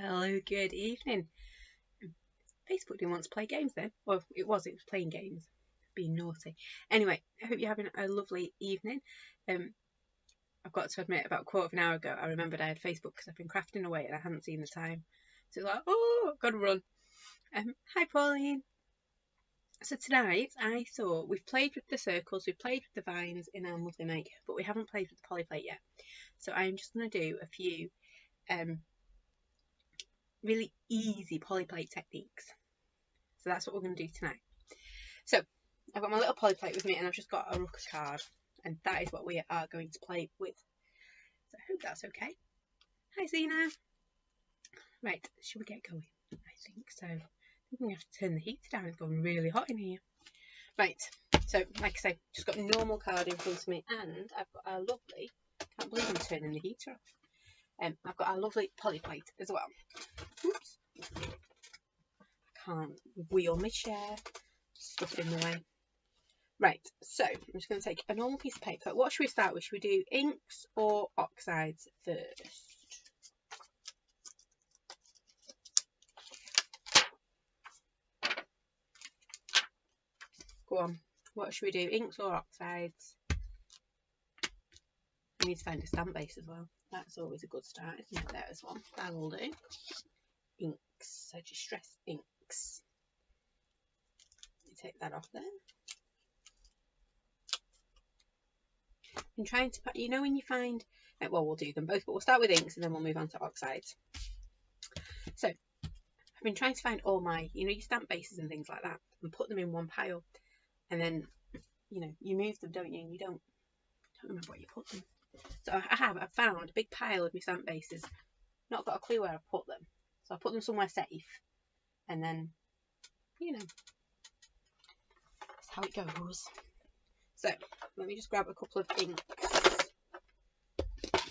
Hello, good evening. Facebook didn't want to play games then. Well, it was playing games, being naughty. Anyway, I hope you're having a lovely evening. I've got to admit, about a quarter of an hour ago, I remembered I had Facebook because I've been crafting away and I hadn't seen the time. So it's like, oh, I've got to run. Hi, Pauline. So tonight, I thought we've played with the circles, we've played with the vines in our lovely make, but we haven't played with the polyplate yet. So I'm just going to do a few really easy polyplate techniques. So that's what we're going to do tonight. So I've got my little polyplate with me and I've just got a rook card, and that is what we are going to play with. So I hope that's okay. Hi Zena. Right, should we get going? I think so. I think we have to turn the heater down. It's gone really hot in here. Right, so like I say, just got a normal card in front of me, and I've got our lovely, can't believe I'm turning the heater off. I've got our lovely polyplate as well. Oops. I can't wheel my chair. Stuff in the way. Right, so I'm just going to take a normal piece of paper. What should we start with? Should we do inks or oxides first? Go on. What should we do? Inks or oxides? I need to find a stamp base as well. That's always a good start, isn't it? There's one. That'll do. Inks. So just stress inks. Take that off there. I'm trying to, you know, when you find, well, we'll do them both, but we'll start with inks and then we'll move on to oxides. So I've been trying to find all my, you know, your stamp bases and things like that, and put them in one pile, and then, you know, you move them, don't you? And you don't remember where you put them. So I've found a big pile of my stamp bases, not got a clue where I put them. So I put them somewhere safe, and then, you know, that's how it goes. So let me just grab a couple of inks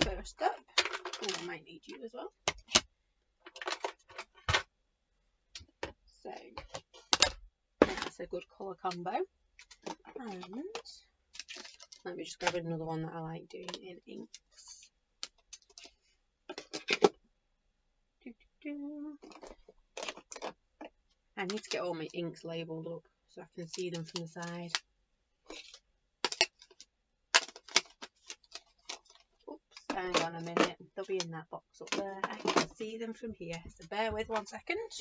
first up. Oh, I might need you as well. So that's a good colour combo. And let me just grab another one that I like doing in inks. I need to get all my inks labelled up so I can see them from the side. Oops, hang on a minute. They'll be in that box up there. I can see them from here. So bear with 1 second.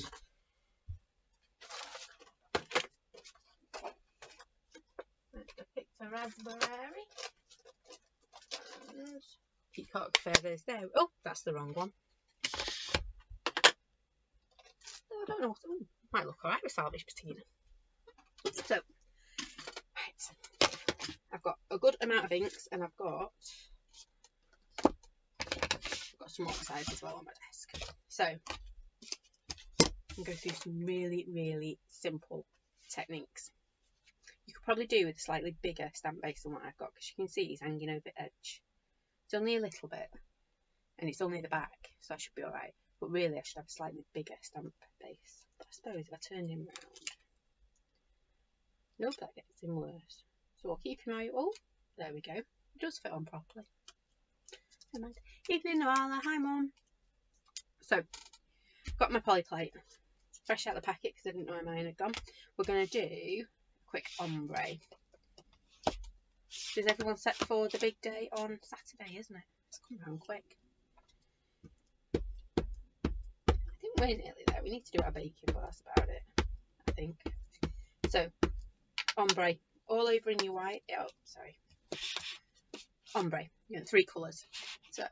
I picked a raspberry. And peacock feathers there. Oh, that's the wrong one. I don't know. Ooh, might look alright with salvage patina. So, right, I've got a good amount of inks, and I've got some oxides as well on my desk. So, I'm going to go through some really, really simple techniques. You could probably do with a slightly bigger stamp base than what I've got, because you can see it's hanging over the edge. It's only a little bit, and it's only the back, so I should be alright. But really, I should have a slightly bigger stamp base. But I suppose if I turn him round, nope, that gets him worse. So we'll keep him out. Oh, there we go. It does fit on properly. Never mind. Evening, Noala. Hi, Mum. So, got my polyplate fresh out of the packet because I didn't know where mine had gone. We're going to do a quick ombre. Is everyone set for the big day on Saturday, isn't it? It's come round quick. I think we're nearly there. We need to do our baking, but that's about it, I think. So, ombre all over in your white. Oh, sorry. Ombre. You want 3 colours. So,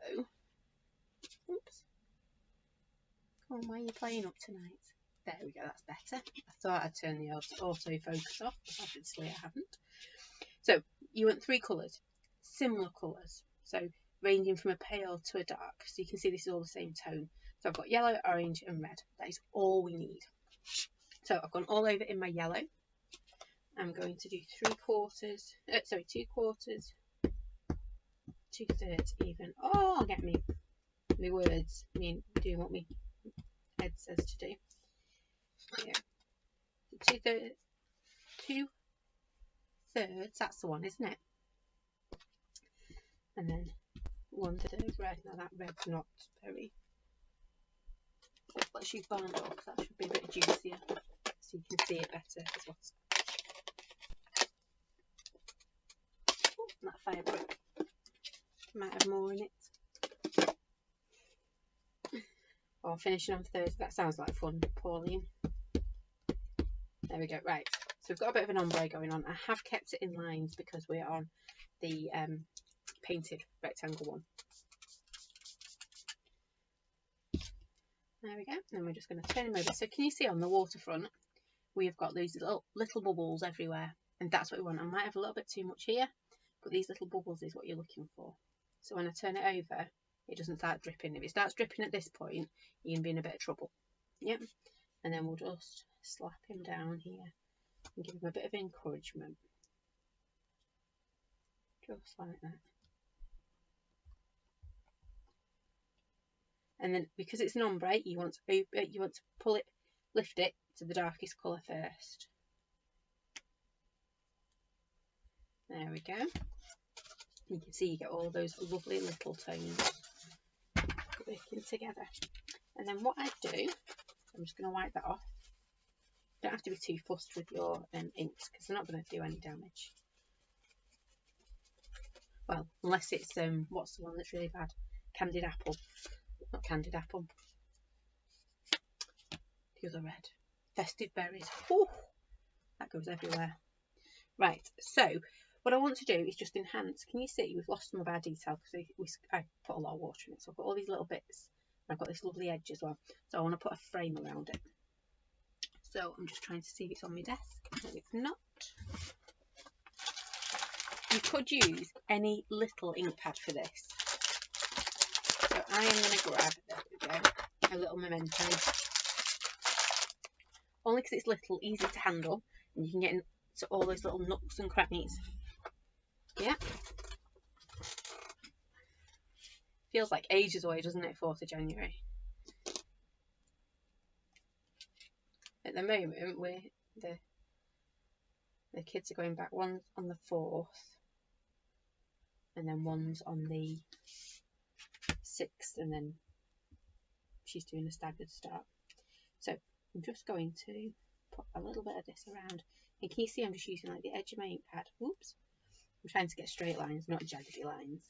oops. Come on, why are you playing up tonight? There we go, that's better. I thought I'd turn the autofocus off, but obviously I haven't. So, you want 3 colours, similar colours. So, ranging from a pale to a dark. So, you can see this is all the same tone. So, I've got yellow, orange, and red. That is all we need. So, I've gone all over in my yellow. I'm going to do 2 quarters, 2/3 even. Oh, get me my words. I mean, doing what my head says to do. Yeah. 2/3, that's the one, isn't it? And then 1/3 red. Now that red's not very Let's use barn door because that should be a bit juicier so you can see it better as well. Oh, that fire brick might have more in it. Or finishing on Thursday. That sounds like fun, Pauline. There we go. Right, so we've got a bit of an ombre going on. I have kept it in lines because we're on the painted rectangle one. There we go. And we're just going to turn them over. So can you see on the waterfront, we've got these little bubbles everywhere. And that's what we want. I might have a little bit too much here, but these little bubbles is what you're looking for. So when I turn it over, it doesn't start dripping. If it starts dripping at this point, you're going to be in a bit of trouble. Yep. And then we'll just slap him down here and give him a bit of encouragement. Just like that. And then because it's an ombre, you want to pull it, lift it to the darkest colour first. There we go. You can see you get all those lovely little tones working together. And then what I do, I'm just going to wipe that off. You don't have to be too fussed with your inks because they're not going to do any damage. Well, unless it's what's the one that's really bad? Candied apple. Not candied apple. The other red. Festive berries. Whew, that goes everywhere. Right, so what I want to do is just enhance. Can you see we've lost some of our detail because I put a lot of water in it. So I've got all these little bits. And I've got this lovely edge as well. So I want to put a frame around it. So I'm just trying to see if it's on my desk. No, it's not. You could use any little ink pad for this. So I am going to grab, there we go, a little memento. Only because it's little, easy to handle, and you can get into all those little nooks and crannies. Yeah. Feels like ages away, doesn't it, 4th of January? At the moment, the kids are going back. One's on the 4th, and then one's on the 6th, and then she's doing a staggered start. So I'm just going to put a little bit of this around. And can you see I'm just using like the edge of my ink pad? Oops. I'm trying to get straight lines, not jaggedy lines.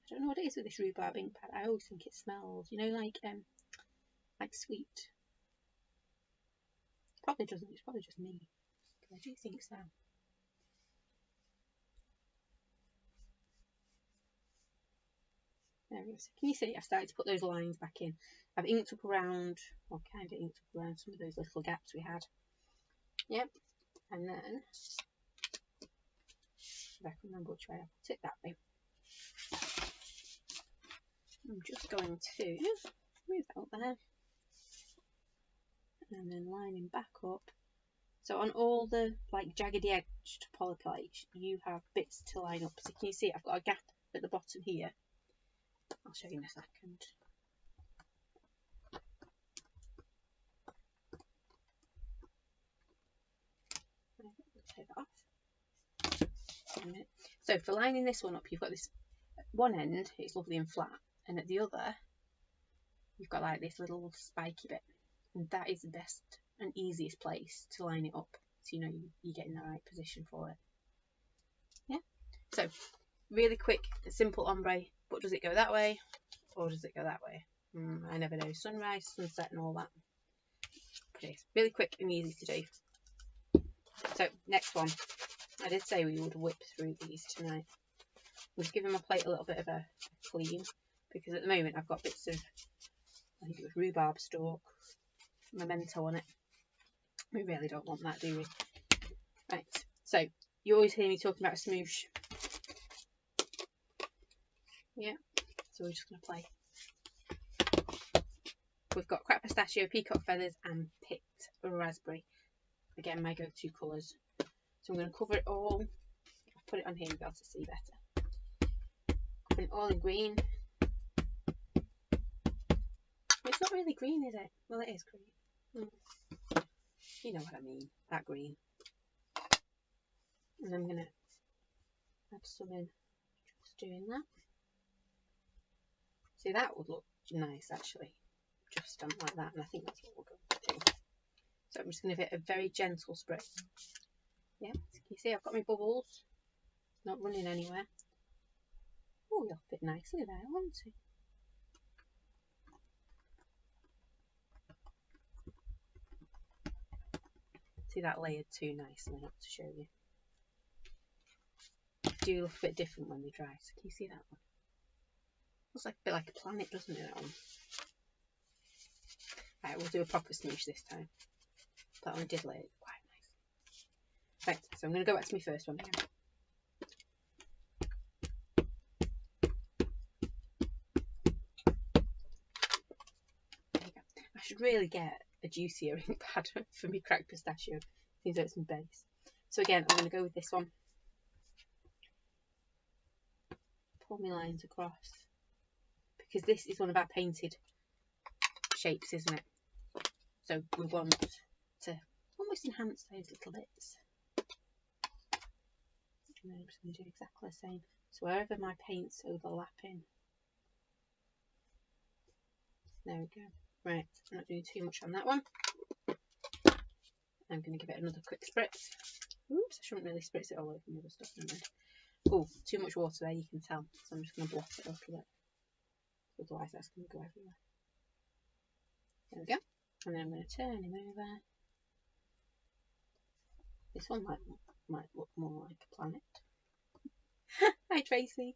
I don't know what it is with this rhubarb ink pad. I always think it smells, you know, like sweet. Probably doesn't. It's probably just me. But I do think so. There we go. So can you see I've started to put those lines back in. I've inked up around, or kind of inked up around some of those little gaps we had. Yep. And then, if I can remember which way I put it, that way. I'm just going to move out there. And then lining back up. So on all the like jaggedy edged polyplates, you have bits to line up. So can you see I've got a gap at the bottom here. I'll show you in a second. Take that off. So for lining this one up, you've got this one end, it's lovely and flat, and at the other, you've got like this little spiky bit, and that is the best and easiest place to line it up, so you know you get in the right position for it. Yeah. So really quick, simple ombre, but does it go that way or does it go that way? I never know. Sunrise, sunset, and all that. But it's really quick and easy to do. So next one, I did say we would whip through these tonight. I'm just giving my plate a little bit of a clean because at the moment I've got bits of, I think it was rhubarb stalk, memento on it. We really don't want that, do we? Right, so you always hear me talking about a smoosh. Yeah, so we're just going to play. We've got cracked pistachio, peacock feathers, and picked raspberry. Again, my go-to colours. So I'm going to cover it all. I'll put it on here, you'll be able to see better. Cover it all in green. It's not really green, is it? Well, it is green. You know what I mean, that green. And I'm going to add some in, just doing that. See, that would look nice actually, just like that, and I think that's what we're going to do. So I'm just going to give it a very gentle spritz. Yeah, you see I've got my bubbles, not running anywhere. Oh, you'll fit nicely there, won't it? See, that layered too nicely, not to show you. They do look a bit different when they dry. So can you see that one? Looks like a bit like a planet, doesn't it, that one? Right, we'll do a proper smoosh this time. That one did layer it quite nice. Right, so I'm going to go back to my first one again. There you go. I should really get a juicier ink pad for me cracked pistachio. Seems like it's my base. So again, I'm going to go with this one. Pull my lines across. Because this is one of our painted shapes, isn't it? So we want to almost enhance those little bits. And then I'm just going to do exactly the same. So wherever my paint's overlapping. There we go. Right, I'm not doing too much on that one. I'm going to give it another quick spritz. Oops, I shouldn't really spritz it all over the other stuff. Oh, too much water there, you can tell. So I'm just going to blot it a little bit. Otherwise that's going to go everywhere. There we go. And then I'm going to turn him over. This one might look more like a planet. Hi Tracy.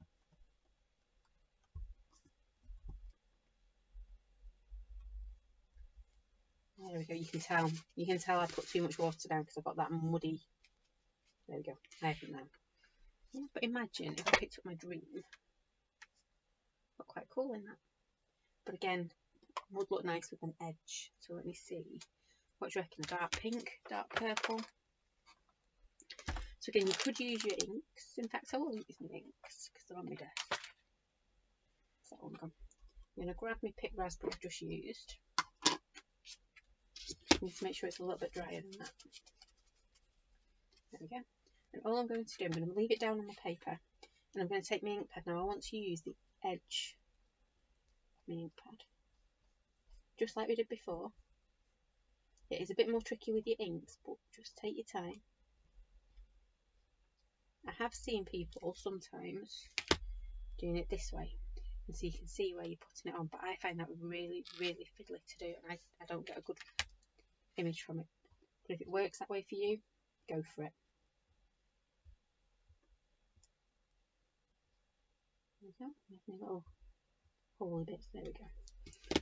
There we go. You can tell I put too much water down because I've got that muddy. There we go. I haven't now. Yeah, but imagine if I picked up my dream. Look quite cool in that. But again, would look nice with an edge. So let me see. What do you reckon? Dark pink, dark purple. So again, you could use your inks. In fact, I will use my inks because they're on my desk. That's that one gone. I'm going to grab my picked raspberry I've just used. Need to make sure it's a little bit drier than that. There we go. And all I'm going to do, I'm going to leave it down on the paper, and I'm going to take my ink pad. Now I want to use the edge of my ink pad, just like we did before. It is a bit more tricky with your inks, but just take your time. I have seen people sometimes doing it this way, and so you can see where you're putting it on, but I find that really, really fiddly to do, and I don't get a good image from it. But if it works that way for you, go for it. There we go. There's my little holy bits. There we go.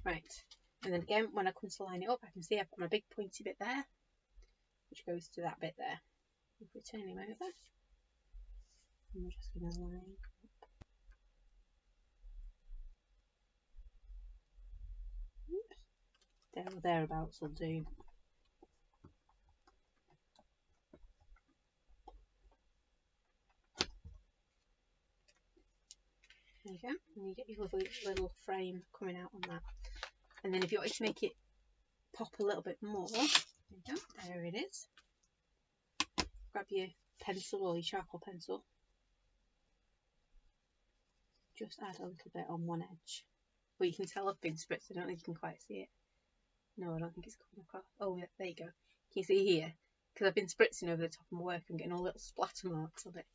Right, and then again, when I come to line it up, I can see I've got my big pointy bit there, which goes to that bit there. If we turn him over, and we're just going to line up. Oops. There or thereabouts will do. There you go, and you get your lovely little frame coming out on that. And then if you want to make it pop a little bit more, there you go, there it is. Grab your pencil or your charcoal pencil. Just add a little bit on one edge. But you can tell I've been spritzed, I don't think you can quite see it. No, I don't think it's coming across. Oh yeah, there you go. Can you see here? Because I've been spritzing over the top of my work, I'm getting all little splatter marks of it.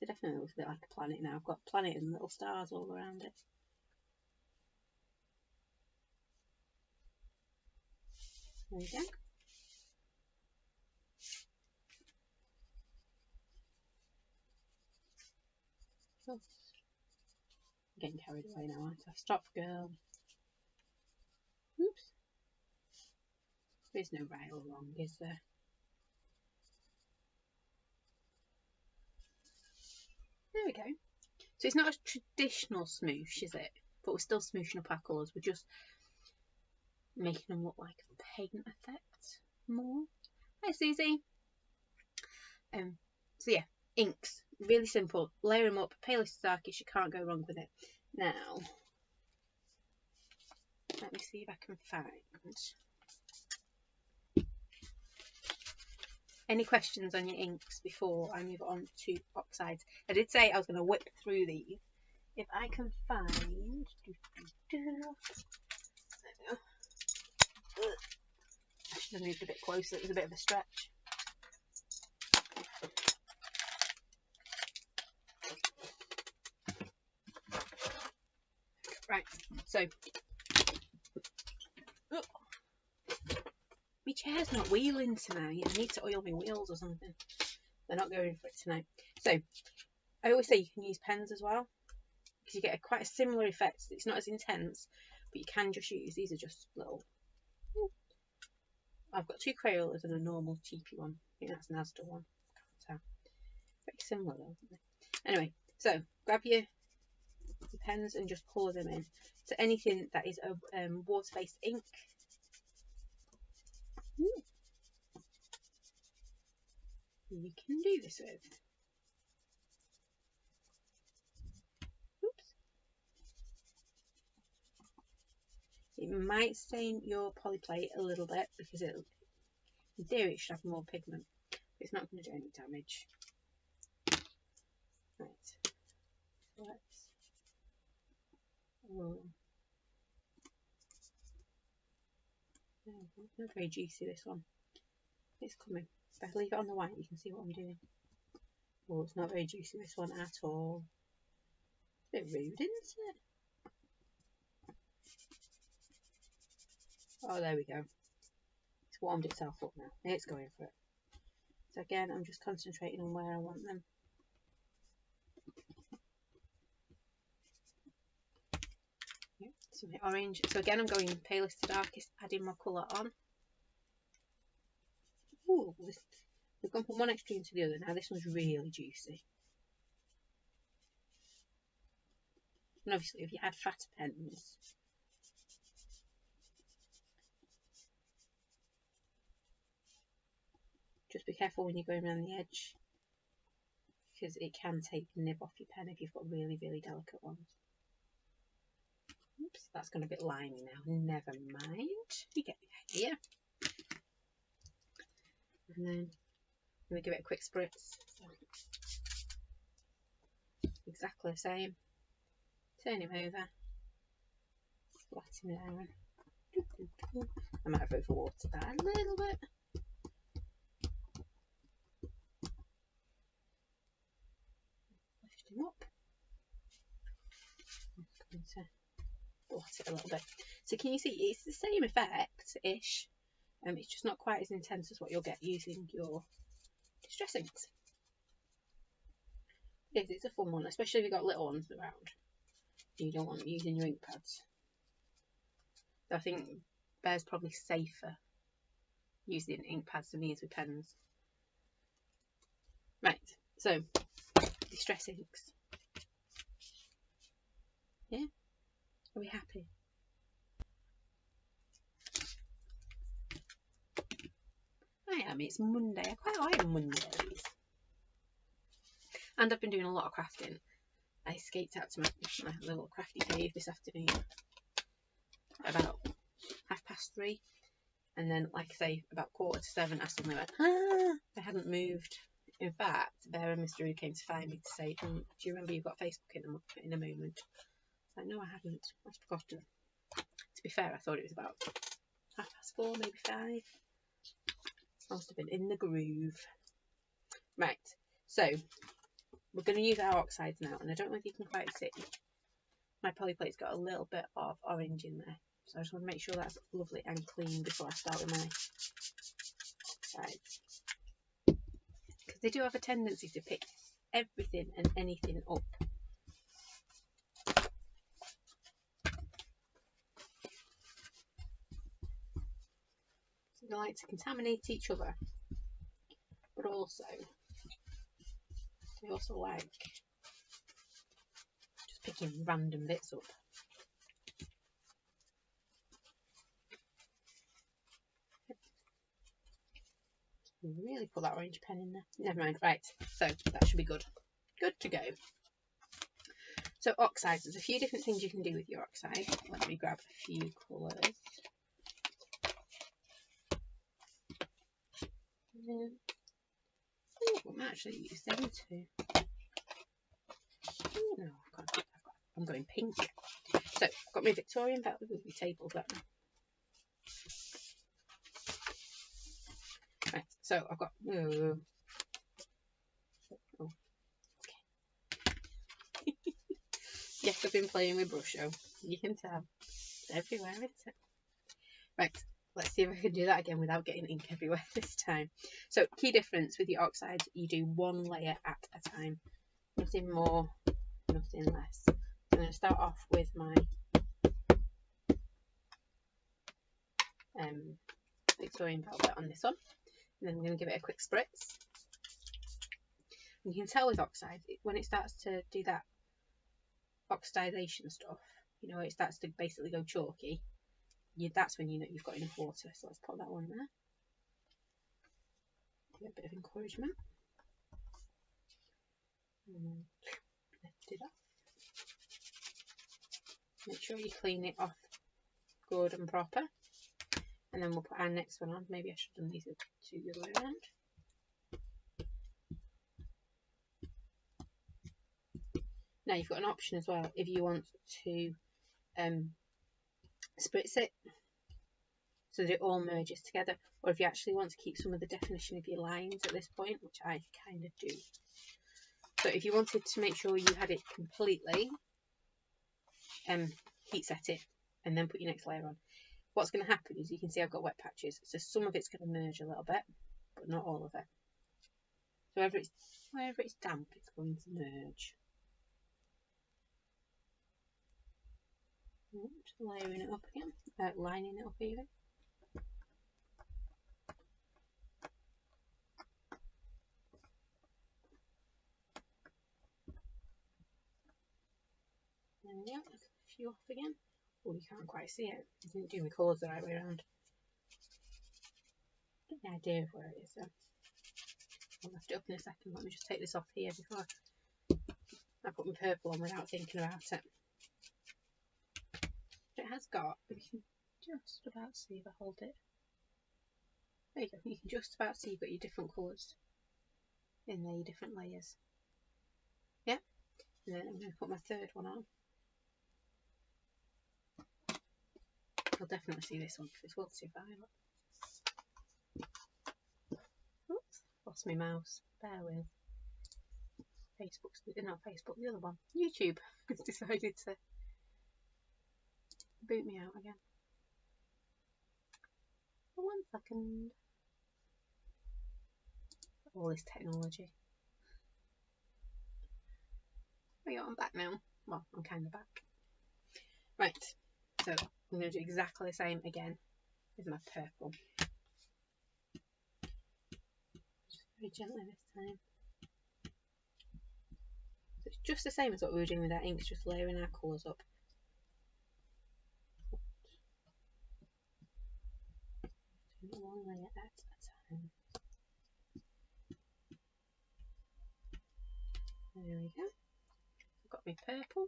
It definitely looks a bit like a planet now. I've got a planet and little stars all around it. There you go. So, I'm getting carried away now, aren't I? Stop, girl. Oops. There's no right or wrong, is there? There we go. So it's not a traditional smoosh, is it? But we're still smooshing up our colours. We're just making them look like a paint effect more. Hi, Susie. So yeah, inks. Really simple. Layer them up. Palest to darkest. You can't go wrong with it. Now, let me see if I can find. any questions on your inks before I move on to oxides? I did say I was going to whip through these. If I can find... There we go. I should have moved a bit closer, it was a bit of a stretch. Right, so... Oh, my chair's not wheeling tonight. I need to oil my wheels or something. They're not going for it tonight. So, I always say you can use pens as well, because you get quite a similar effect. It's not as intense, but you can just use, these are just little... I've got 2 Crayolas and a normal cheapy one. I think that's an Asda one. So, very similar though, isn't it? Anyway, so grab your pens and just colour them in. So anything that is a water-based ink. You can do this with. Oops. It might stain your polyplate a little bit because in theory it should have more pigment. But it's not going to do any damage. Right. Let's. Oh. Not very juicy, this one. It's coming. If I leave it on the white, you can see what I'm doing. Oh, it's not very juicy, this one at all. It's a bit rude, isn't it? Oh, there we go. It's warmed itself up now. It's going for it. So again, I'm just concentrating on where I want them. Yep, so my orange. So again, I'm going palest to darkest, adding my colour on. Ooh, we've gone from one extreme to the other. Now this one's really juicy. And obviously, if you had fatter pens, just be careful when you're going around the edge, because it can take the nib off your pen if you've got really, really delicate ones. Oops, that's gone a bit limey now. Never mind. You get the idea. And then we give it a quick spritz. So, exactly the same. Turn him over. Flat him down. I might have overwatered that a little bit. Lift him up. I'm going to blot it a little bit. So can you see it's the same effect-ish. It's just not quite as intense as what you'll get using your distress inks. It's a fun one, especially if you've got little ones around. You don't want using your ink pads. So I think Bear's probably safer using ink pads than he is with pens. Right, so distress inks. Yeah? Are we happy? I am. It's Monday. I quite like Mondays. And I've been doing a lot of crafting. I escaped out to my little crafty cave this afternoon about 3:30, and then, like I say, about 7:15, I suddenly went, I hadn't moved. In fact, Bear and Mr. Roo came to find me to say, do you remember you've got Facebook in a moment? I was like, no, I hadn't. I'd forgotten. To be fair, I thought it was about 4:30, maybe 5. I must have been in the groove. Right, so we're going to use our oxides now, and I don't know if you can quite see. My polyplate's got a little bit of orange in there, so I just want to make sure that's lovely and clean before I start with my oxides. Because they do have a tendency to pick everything and anything up. So they like to contaminate each other, but also they also like just picking random bits up. Really put that orange pen in there. Never mind. Right, so that should be good. Good to go. So oxides, there's a few different things you can do with your oxide. Let me grab a few colours. might actually use them too. No, I'm going pink. So I've got my Victorian velvet with my table there. Right, so I've got yes, I've been playing with brush. You can tell it's everywhere, isn't it? Right, let's see if I can do that again without getting ink everywhere this time. So key difference with your oxide, you do one layer at a time. Nothing more, nothing less. I'm going to start off with my Victorian velvet on this one, and then I'm going to give it a quick spritz. And you can tell with oxide, when it starts to do that oxidation stuff, you know, it starts to basically go chalky, that's when you know you've got enough water. So let's put that one there. Give it a bit of encouragement. And lift it off. Make sure you clean it off good and proper. And then we'll put our next one on. Maybe I should have done these two the other way around. Now you've got an option as well if you want to spritz it so that it all merges together, or if you actually want to keep some of the definition of your lines at this point, which I kind of do. So if you wanted to make sure you had it completely, heat set it and then put your next layer on. What's going to happen is you can see I've got wet patches, so some of it's going to merge a little bit, but not all of it. So wherever it's damp, it's going to merge. Just layering it up again, lining it up even. There we go, a few off again. Oh, you can't quite see it. I didn't do my colours the right way around. I don't have any idea of where it is though. I'll lift it up in a second. Let me just take this off here before I put my purple on without thinking about it. It has got, you can just about see if I hold it. There you go, you can just about see you've got your different colours in there, your different layers. Yeah, and then I'm going to put my third one on. You'll definitely see this one because it's well too violet. Oops, lost my mouse. Bear with. Facebook's not Facebook, the other one. YouTube has decided to boot me out again. 1 second. All this technology. There we go, I'm back now. Well, I'm kind of back. Right, so I'm going to do exactly the same again with my purple. Just very gently this time. So it's just the same as what we were doing with our inks, just layering our colours up. Doing one layer at a time. There we go. I've got my purple.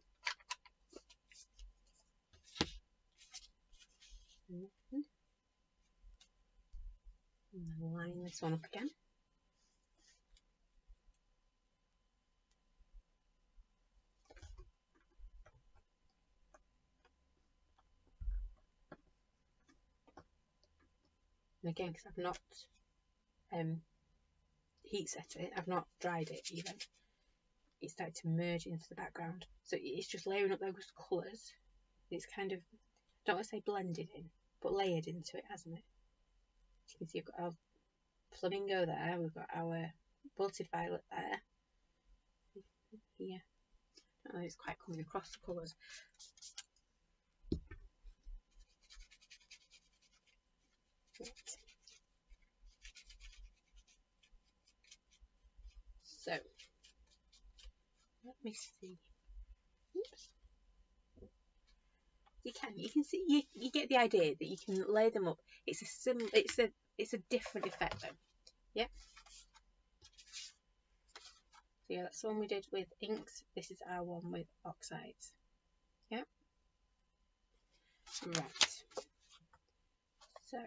And then line this one up again. And again, because I've not heat set it, I've not dried it even, it started to merge into the background. So it's just layering up those colours. It's kind of, I don't want to say blended in, but layered into it, hasn't it? You can see we've got our flamingo there, we've got our bolted violet there. Here. I don't know, it's quite coming across the colours. Right. So, let me see. Oops. You can see, you get the idea that you can lay them up. It's a different effect though. Yeah. So yeah, that's the one we did with inks. This is our one with oxides. Yeah. Right. So,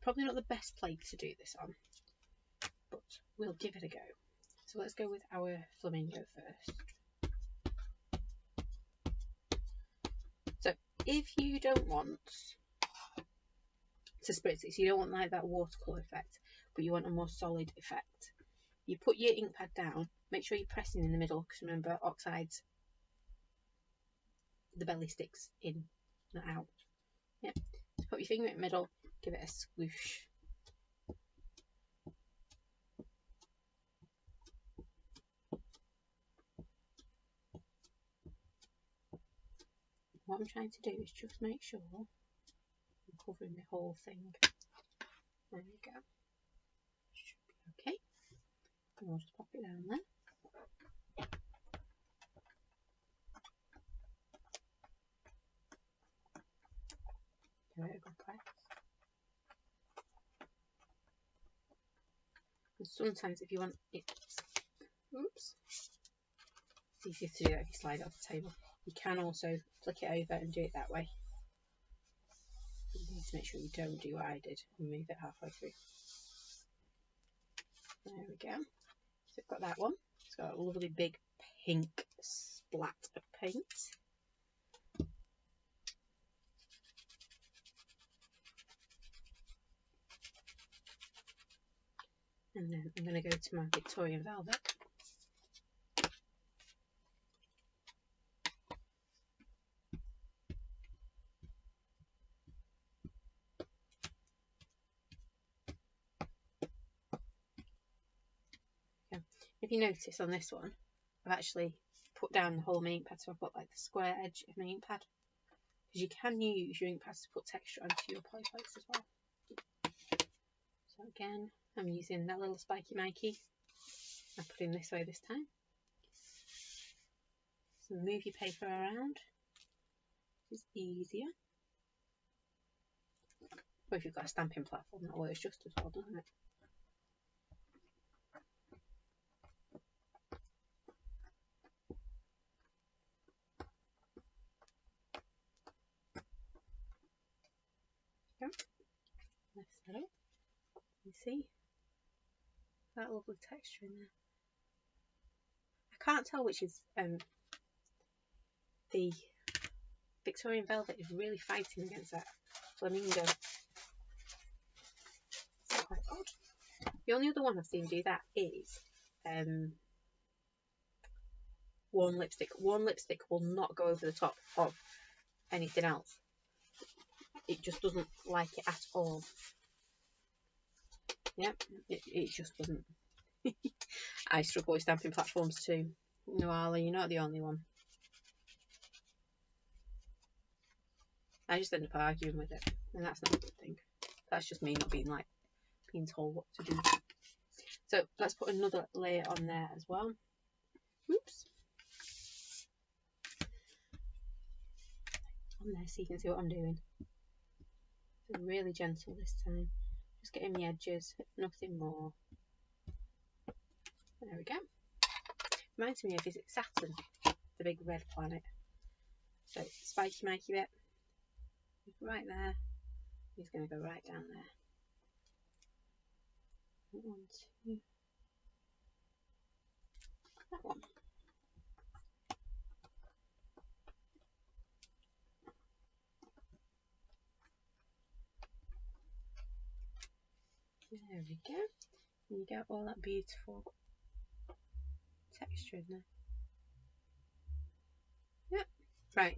probably not the best plate to do this on, but we'll give it a go. So let's go with our flamingo first. So if you don't want to spritz it, so you don't want like that watercolour effect, but you want a more solid effect, you put your ink pad down, make sure you're pressing in the middle, because remember, oxides, the belly sticks in, not out. Yep. So put your finger in the middle, give it a swoosh. What I'm trying to do is just make sure I'm covering the whole thing. There we go. Should be okay. And we'll just pop it down there. Give it a good press. And sometimes if you want it, oops, it's easier to do that if you slide it off the table. You can also flick it over and do it that way. You need to make sure you don't do what I did and move it halfway through. There we go. So we've got that one. It's got a lovely big pink splat of paint. And then I'm going to go to my Victorian Velvet. Okay. If you notice on this one, I've actually put down the whole ink pad, so I've got like the square edge of my ink pad. Because you can use your ink pads to put texture onto your poly plates as well. So again, I'm using that little spiky Mikey. I'm putting this way this time. So move your paper around. It's easier. Or if you've got a stamping platform, that works just as well, doesn't it? Yeah. Lift that up. You see that lovely texture in there. I can't tell which is the Victorian Velvet is really fighting against that flamingo. It's quite odd. The only other one I've seen do that is warm lipstick. Warm lipstick will not go over the top of anything else. It just doesn't like it at all. Yep, it just doesn't. I struggle with stamping platforms too. No, Ali, you're not the only one. I just end up arguing with it, and that's not a good thing. That's just me not being told what to do. So let's put another layer on there as well. Oops. On there so you can see what I'm doing. So really gentle this time. Just getting the edges, nothing more. There we go. Reminds me of, is it Saturn? The big red planet. So spiky Mikey bit. Right there. He's going to go right down there. 1, 2. That one. There we go. And you get all that beautiful texture in there. Yep. Right.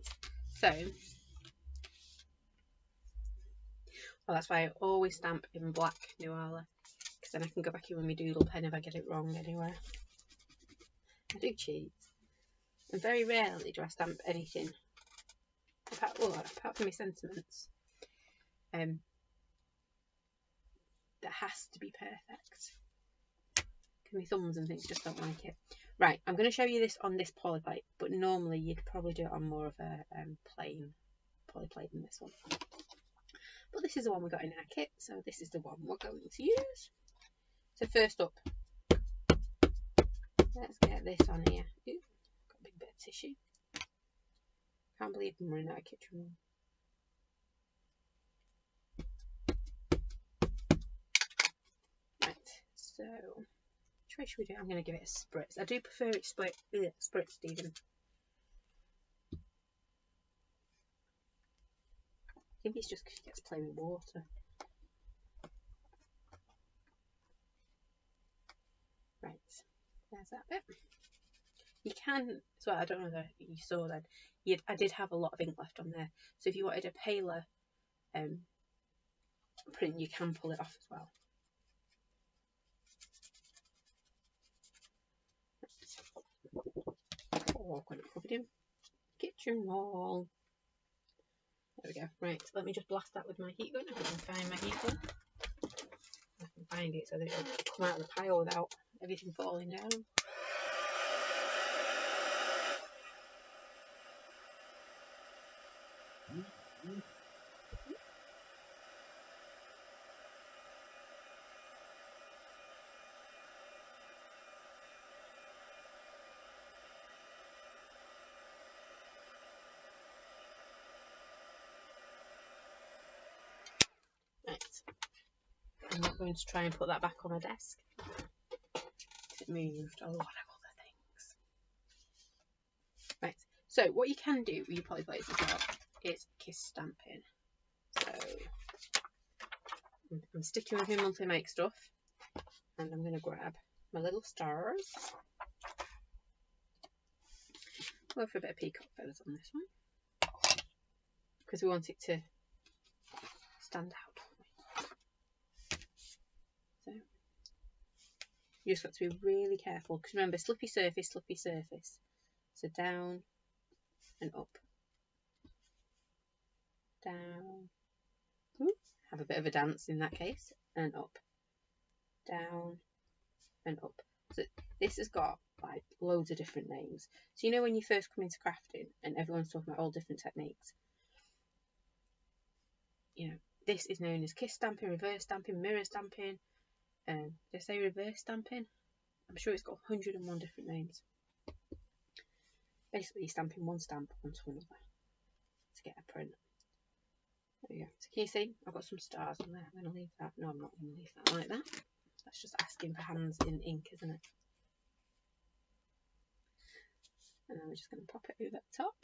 So, well, that's why I always stamp in black Nuala, because then I can go back in with my doodle pen if I get it wrong anywhere. I do cheat. And very rarely do I stamp anything, apart from my sentiments, that has to be perfect. My thumbs and things just don't like it. Right, I'm going to show you this on this poly plate, but normally you'd probably do it on more of a plain poly plate than this one. But this is the one we got in our kit, so this is the one we're going to use. So first up, let's get this on here. Ooh, got a big bit of tissue. Can't believe I'm running out of kitchen roll. Right, so way should we do it? I'm going to give it a spritz. I do prefer it spritzed even. I think it's just because she gets to play with water. Right, there's that bit. You can, so I don't know that you saw then, I did have a lot of ink left on there. So if you wanted a paler print, you can pull it off as well. Oh, got it covered in kitchen wall. There we go. Right, let me just blast that with my heat gun. If I can find my heat gun. I can find it so that it'll come out of the pile without everything falling down. Right, I'm not going to try and put that back on my desk. It moved a lot of other things. Right, so what you can do with your poly plates as well is kiss stamping. So I'm sticking with my monthly make stuff, and I'm going to grab my little stars. Go for a bit of peacock feathers on this one because we want it to stand out. So you just got to be really careful because remember, slippy surface, slippy surface. So down and up, down. Ooh, have a bit of a dance in that case, and up, down and up. So this has got like loads of different names. So you know when you first come into crafting and everyone's talking about all different techniques, you know, this is known as kiss stamping, reverse stamping, mirror stamping. Did I say reverse stamping? I'm sure it's got 101 different names. Basically, you're stamping one stamp onto another to get a print. There we go. So can you see? I've got some stars on there. I'm going to leave that. No, I'm not going to leave that like that. That's just asking for hands in ink, isn't it? And then we're just going to pop it over the top.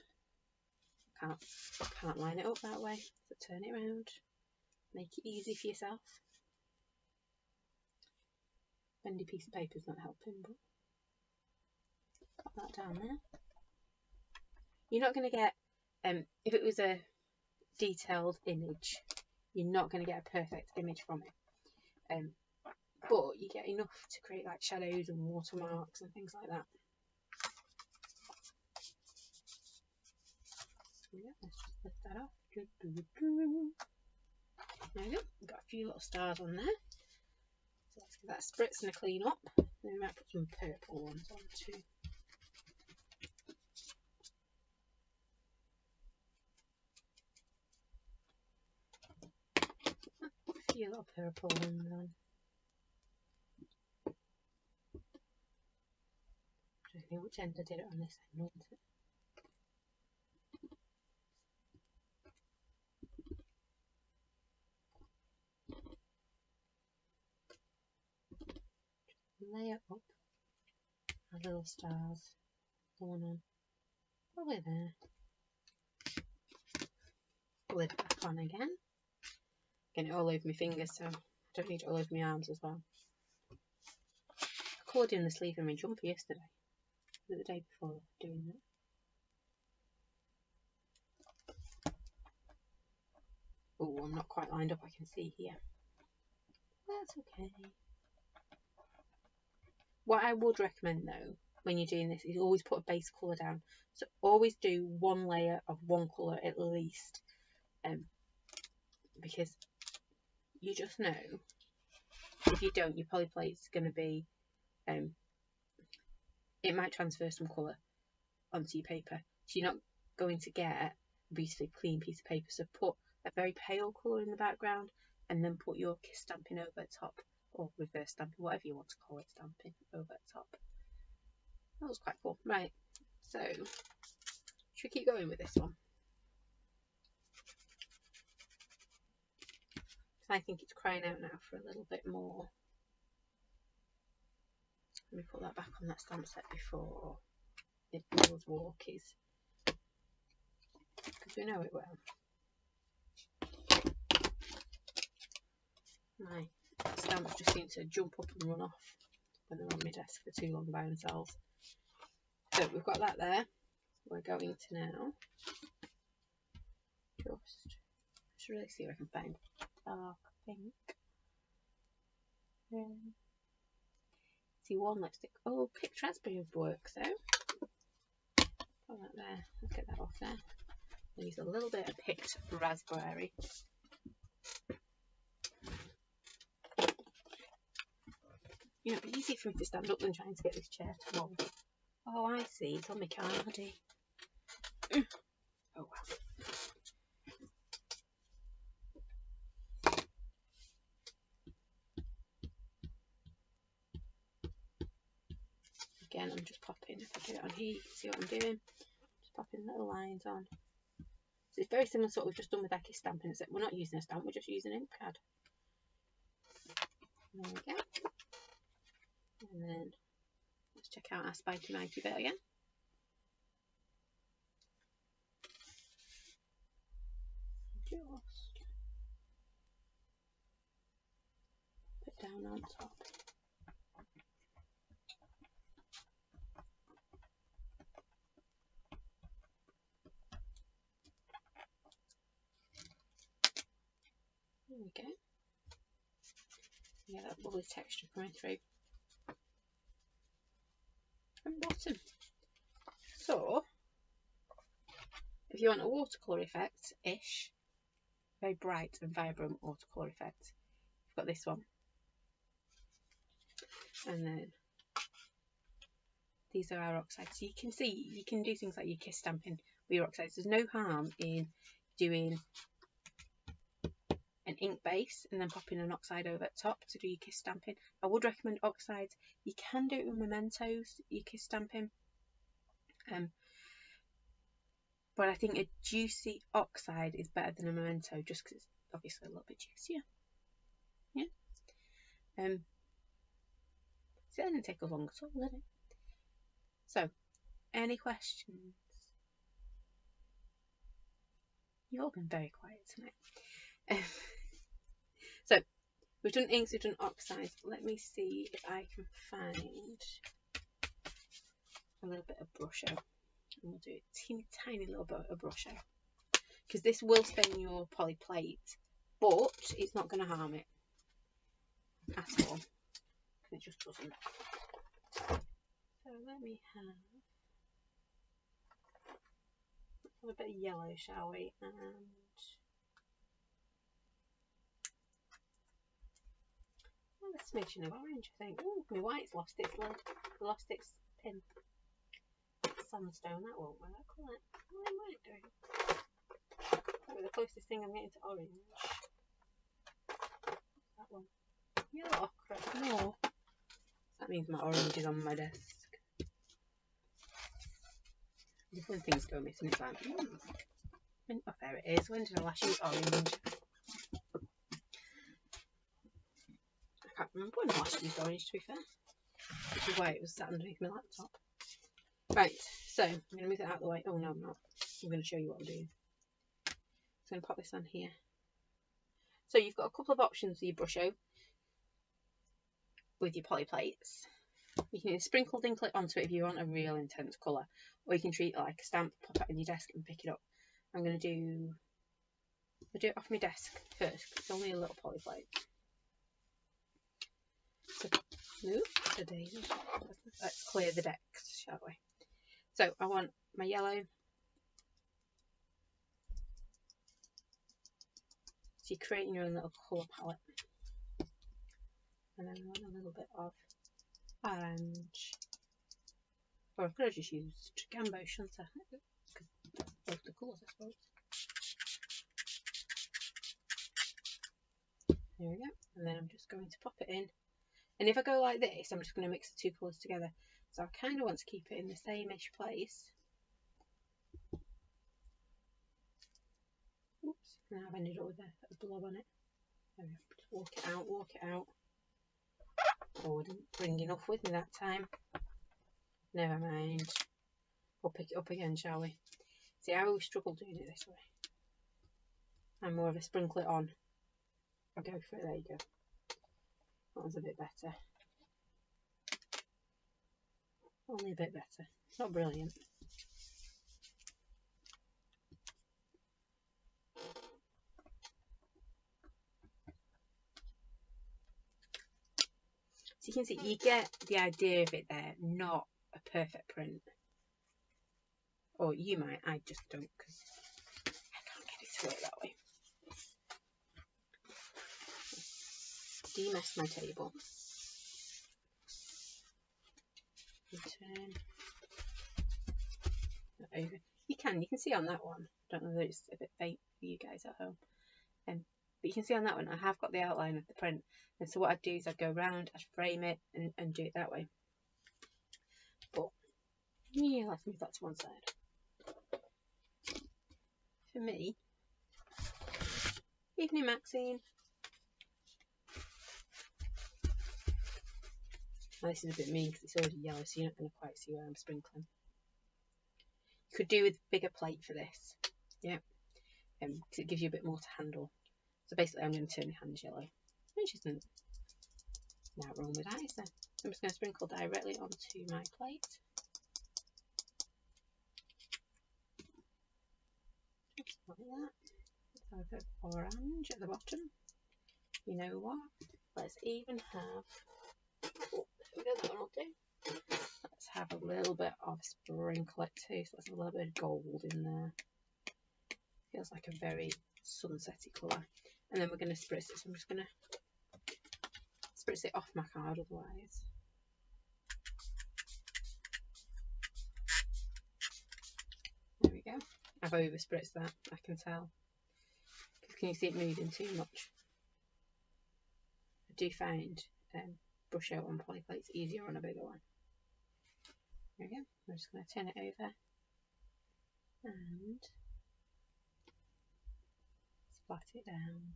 Can't line it up that way, so turn it around. Make it easy for yourself. Bendy piece of paper's not helping, but pop that down there. You're not going to get, if it was a detailed image, you're not going to get a perfect image from it. But you get enough to create like shadows and watermarks and things like that. So yeah, let's just lift that off. There we go. We've got a few little stars on there. So let's give that a spritz and a clean up. And then we might put some purple ones on too. Put a few little purple ones on. I don't know which end I did it on this end, wasn't it? Layer up our little stars. The one on, probably there. Lid back on again. Getting it all over my fingers, so I don't need it all over my arms as well. I coloured in the sleeve of my jumper yesterday. The day before doing that. Oh, I'm not quite lined up, I can see here. That's okay. What I would recommend though, when you're doing this, is always put a base colour down. So always do one layer of one colour at least. Because you just know, if you don't, your poly plate's going to be, it might transfer some colour onto your paper. So you're not going to get a beautifully clean piece of paper. So put a very pale colour in the background and then put your kiss stamping over the top, or reverse stamping, whatever you want to call it, stamping over the top. That was quite cool. Right, so should we keep going with this one? I think it's crying out now for a little bit more Let me put that back on that stamp set before it goes walkies, because we know it will. My stamps just seem to jump up and run off when they're on my desk for too long by themselves. So we've got that there. We're going to now just really see if I can find dark pink. See, one lipstick. Oh, picked raspberry would work, so put that there. Let's get that off there. I'll use a little bit of picked raspberry. You know, it'd be easy for me to stand up than trying to get this chair to roll. Oh, I see. It's on my cardy. Oh, well. Again, I'm just popping, if I get it on here, you can see what I'm doing. Just popping little lines on. So it's very similar to what we've just done with Eki stamping, except we're not using a stamp, we're just using an ink pad. There we go. And then let's check out our spiky mighty bit again. Just put down on top. There we go. Yeah, that lovely texture coming through. And bottom. So, if you want a watercolour effect-ish, very bright and vibrant watercolour effect, you've got this one. And then these are our oxides. So you can see, you can do things like your kiss stamping with your oxides. There's no harm in doing an ink base and then popping an oxide over at top to do your kiss stamping. I would recommend oxides. You can do it with mementos, your kiss stamping. But I think a juicy oxide is better than a memento, just because it's obviously a little bit juicier. Yeah. So it doesn't take us long at all, does it? So, any questions? You've all been very quiet tonight. So, we've done inks, we've done oxides. Let me see if I can find a little bit of brush out. And we'll do a teeny tiny little bit of brush out. Because this will stain your poly plate, but it's not going to harm it at all. It just doesn't. So let me have a bit of yellow, shall we? And a smidgen of orange, I think. Oh, my white's lost its lid, lost its pin. Sandstone, that won't work, will it? What am I doing? Probably the closest thing I'm getting to orange. That one. Yellow ochre. No. That means my orange is on my desk. When things go missing, it's like, oh, there it is. When did I last use orange? I can't remember when I last used orange, to be fair. Which is why it was sat underneath my laptop. Right, so I'm going to move it out of the way. Oh no, I'm not. I'm going to show you what I'm doing. So I'm going to pop this on here. So you've got a couple of options with your brush out with your poly plates. You can sprinkle dinkle it onto it if you want a real intense colour, or you can treat it like a stamp, pop it on your desk and pick it up. I'll do it off my desk first because it's only a little poly plate. So move the daisy. Let's clear the decks, shall we? So I want my yellow. So you're creating your own little colour palette. And then I want a little bit of orange. Or I could have just used Gambo, shouldn't I? Because both the colours, I suppose. There we go. And then I'm just going to pop it in. And if I go like this, I'm just going to mix the two colours together. So I kind of want to keep it in the same-ish place. Oops, now I've ended up with a blob on it. There we go. Just walk it out, walk it out. Oh, I didn't bring enough with me that time. Never mind. We'll pick it up again, shall we? See, I always struggle doing it this way. I'm more of a sprinkle it on. I'll go for it. There you go. That one's a bit better. Only a bit better. Not brilliant. So you can see, you get the idea of it there, not a perfect print. Or you might, I just don't, because I can't get it to work that way. Demess my table. Turn that over. You can see on that one. I don't know whether it's a bit faint for you guys at home. But you can see on that one, I have got the outline of the print. And so what I'd do is I'd go around, I'd frame it and do it that way. But yeah, let's move that to one side. For me, evening Maxine. Now, this is a bit mean because it's already yellow, so you're not going to quite see where I'm sprinkling. You could do with a bigger plate for this, yeah, because it gives you a bit more to handle. So basically, I'm going to turn my hands yellow, which isn't now wrong with that, is there? I'm just going to sprinkle directly onto my plate. Just like that. Have a bit of orange at the bottom. You know what? Let's even have. Oh, there we go. That one will do. Let's have a little bit of sprinkle too. So let's have a little bit of gold in there. Feels like a very sunsetty colour. And then we're going to spritz it. So I'm just going to spritz it off my card otherwise. There we go. I've over spritzed that, I can tell. Can you see it moving too much? I do find brush out on poly plates easier on a bigger one. There we go. I'm just going to turn it over and splat it down.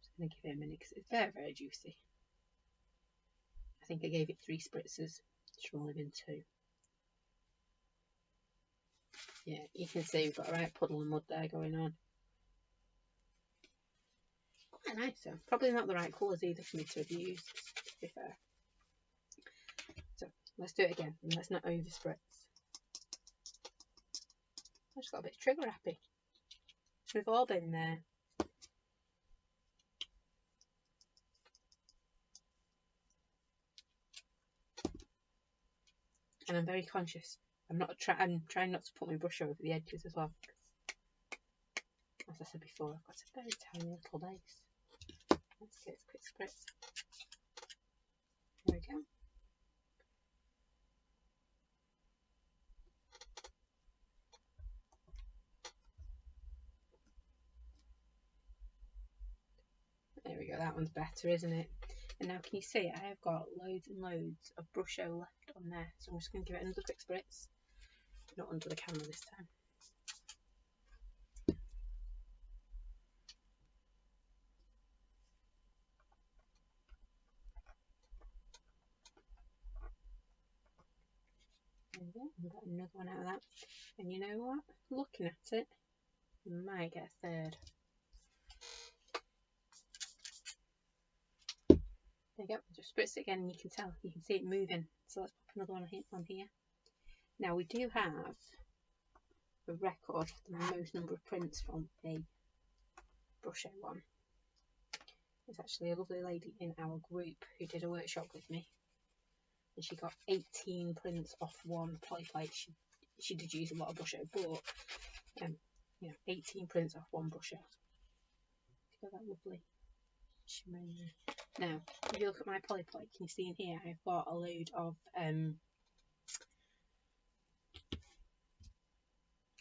Just going to give it a minute because it's very, very juicy. I think I gave it 3 spritzes. It should only been 2. Yeah, you can see we've got a right puddle of mud there going on. Quite nice though. Probably not the right colours either for me to have used, to be fair. So let's do it again and let's not over spritz. I just got a bit trigger happy. We've all been there. And I'm very conscious. I'm trying not to put my brush over the edges as well. As I said before, I've got a very tiny little base. Let's get a quick spritz. There we go. There we go, that one's better, isn't it? And now can you see I have got loads and loads of brush O left on there. So I'm just going to give it another quick spritz. Not under the camera this time. There we go, I've got another one out of that. And you know what? Looking at it, you might get a third. There you go, just spritz it again and you can tell, you can see it moving. So let's pop another one on here. Now we do have a record of the most number of prints from a brush O one. There's actually a lovely lady in our group who did a workshop with me. And she got 18 prints off one poly plate. She did use a lot of brush O, but you know, 18 prints off one brush O. Look at that lovely shimmery. Now, if you look at my poly plate, can you see in here I've got a load of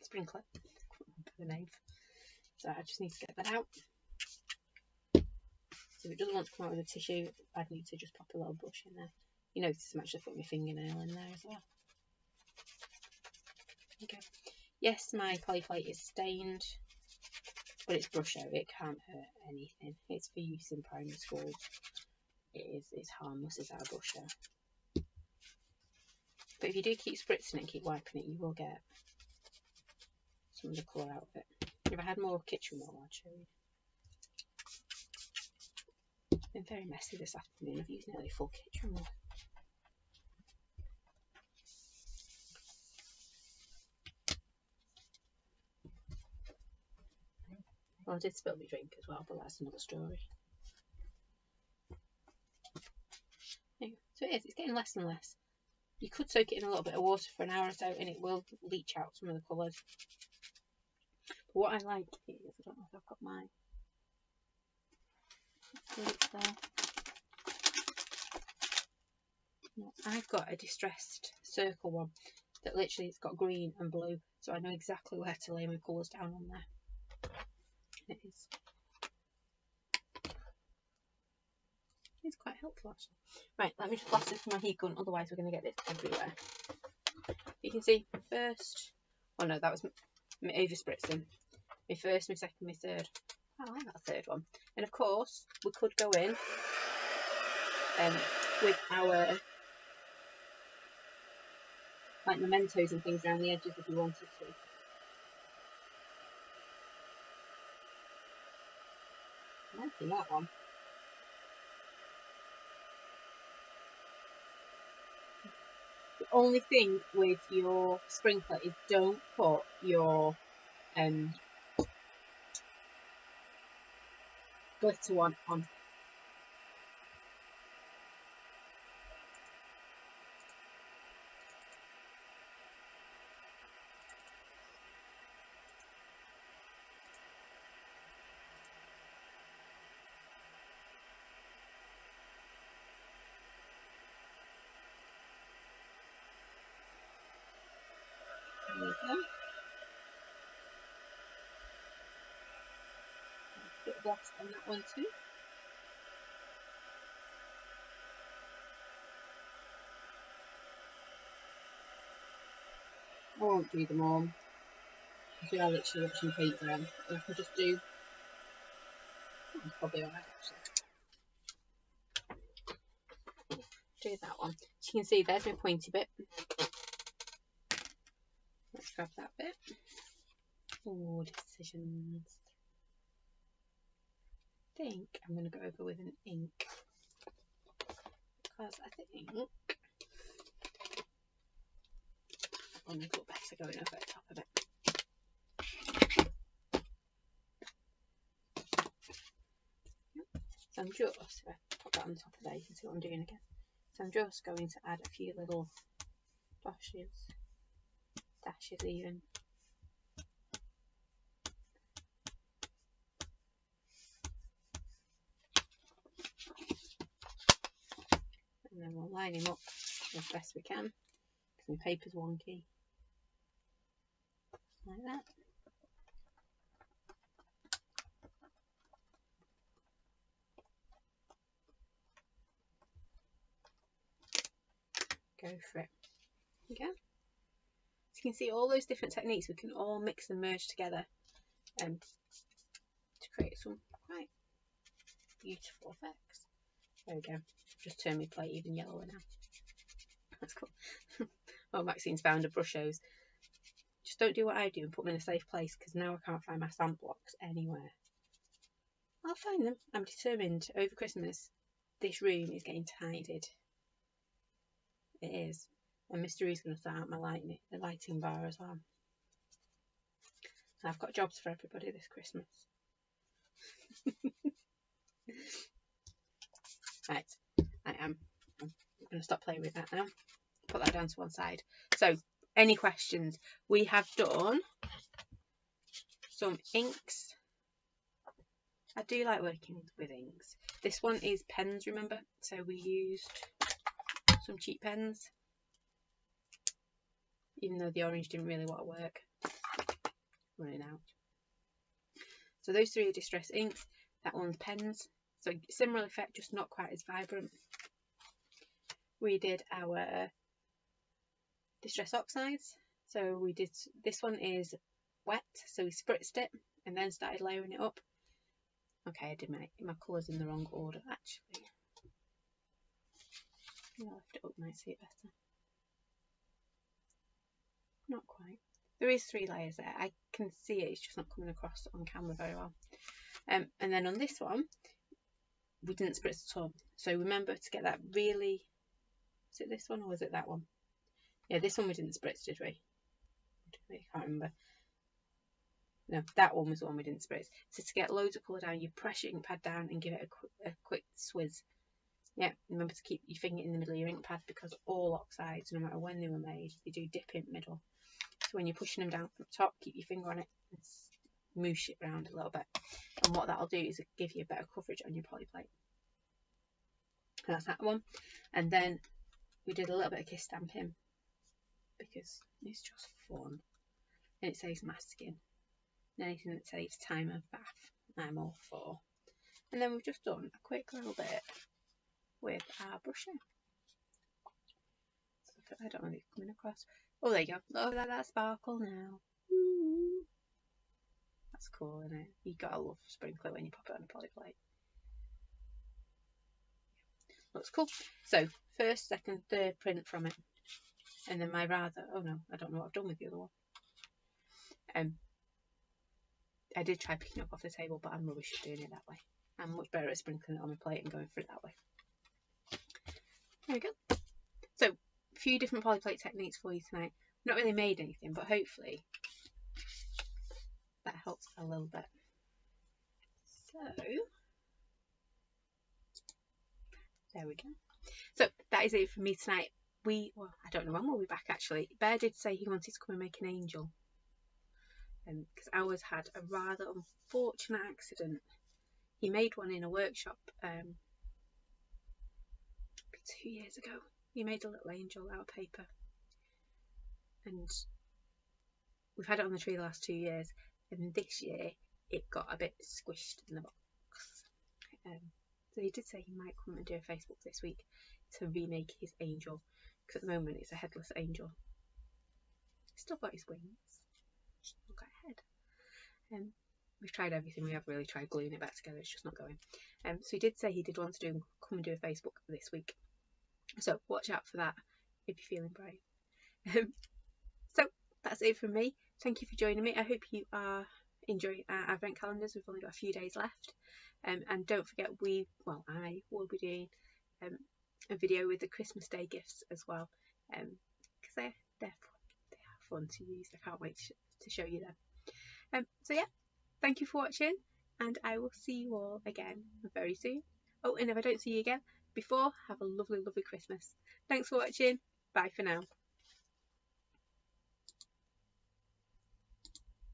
sprinkler. I can't remember the name. So I just need to get that out. So if it doesn't want to come out with a tissue, I'd need to just pop a little brush in there. You notice I'm actually putting my fingernail in there as well. Okay. Yes, my poly plate is stained, but it's brush O. It can't hurt anything. It's for use in primary schools. it's harmless as our brusher. But if you do keep spritzing it and keep wiping it, you will get some of the colour out of it. If I had more kitchen roll, I'd show you. It's been very messy this afternoon. I've used nearly full kitchen roll. Well, I did spill my drink as well, but that's another story. Yeah, so it's getting less and less. You could soak it in a little bit of water for an hour or so and it will leach out some of the colours. But what I like is, I don't know if I've got my there. No, I've got a distressed circle one that literally it's got green and blue, so I know exactly where to lay my colours down on there. It is. It's quite helpful actually. Right, let me just blast this with my heat gun, otherwise we're going to get this everywhere. You can see first, oh no, that was my over spritzing. My first, my second, my third. I like that third one. And of course, we could go in with our like mementos and things around the edges if you wanted to. I like that one. The only thing with your sprinkler is don't put your glitter one on. There we go. A bit of blast on that one too. I won't do them all. I literally watching paint dry, and I can just do. That's probably alright actually. Do that one. So you can see there's my pointy bit. Let's grab that bit. Oh, decisions. I think I'm going to go over with an ink because I think I'll make it better going over the top of it. So I'm just, if I put that on top of there, you can see what I'm doing again. So I'm just going to add a few little dashes even. And then we'll line him up as best we can, because my paper's wonky. Like that. Go for it. Okay. So you can see all those different techniques, we can all mix and merge together to create some quite beautiful effects. There we go. Just turn my plate even yellower now. That's cool. Well, Maxine's found a brush hose. Just don't do what I do and put them in a safe place, because now I can't find my stamp blocks anywhere. I'll find them. I'm determined. Over Christmas, this room is getting tidied. It is. And Mr. Roo's going to start out my lighting bar as well. I've got jobs for everybody this Christmas. Right, I'm going to stop playing with that now. Put that down to one side. So, any questions? We have done some inks. I do like working with inks. This one is pens, remember? So we used some cheap pens, even though the orange didn't really want to work. Running out. So those three are distress inks. That one's pens. So similar effect, just not quite as vibrant. We did our distress oxides. So we did, this one is wet, so we spritzed it and then started layering it up. Okay, I did my colours in the wrong order actually. I'll lift it up, might see it better. Not quite. There is 3 layers there. I can see it, it's just not coming across on camera very well. And then on this one, we didn't spritz at all. So remember to get that really, is it this one or was it that one? Yeah, this one we didn't spritz, did we? I can't remember. No, that one was the one we didn't spritz. So to get loads of colour down, you press your ink pad down and give it a quick swizz. Yeah, remember to keep your finger in the middle of your ink pad because all oxides, no matter when they were made, they do dip in the middle. So when you're pushing them down from the top, keep your finger on it and smoosh it around a little bit. And what that'll do is give you a better coverage on your poly plate. And that's that one. And then we did a little bit of kiss stamping because it's just fun. And it saves masking. And anything that saves time of bath, I'm all for. And then we've just done a quick little bit with our brushing. So I don't know if it's coming across. Oh, there you go. Look at that sparkle now. Ooh. That's cool, isn't it? You gotta love sprinkler when you pop it on a poly plate. Looks cool. So first, second, third print from it, and then my rather. Oh no, I don't know what I've done with the other one. I did try picking it up off the table, but I'm rubbish at doing it that way. I'm much better at sprinkling it on my plate and going for it that way. There we go. So a few different poly plate techniques for you tonight. I've not really made anything, but hopefully that helps a little bit. So there we go. So that is it for me tonight. Well, I don't know when we'll be back actually. Bear did say he wanted to come and make an angel. Because ours had a rather unfortunate accident. He made one in a workshop 2 years ago. He made a little angel out of paper. And we've had it on the tree the last 2 years. And this year it got a bit squished in the box. So he did say he might come and do a Facebook this week to remake his angel. Because at the moment it's a headless angel. Still got his wings. Still got a head. We've tried everything. We have really tried gluing it back together. It's just not going. So he did say he did want to come and do a Facebook this week. So watch out for that if you're feeling brave. So that's it from me. Thank you for joining me. I hope you are enjoying our advent calendars. We've only got a few days left. And don't forget, I will be doing a video with the Christmas Day gifts as well. Because they're fun. They are fun to use. I can't wait to show you them. So yeah, thank you for watching, and I will see you all again very soon. Oh, and if I don't see you again before, have a lovely, lovely Christmas. Thanks for watching. Bye for now.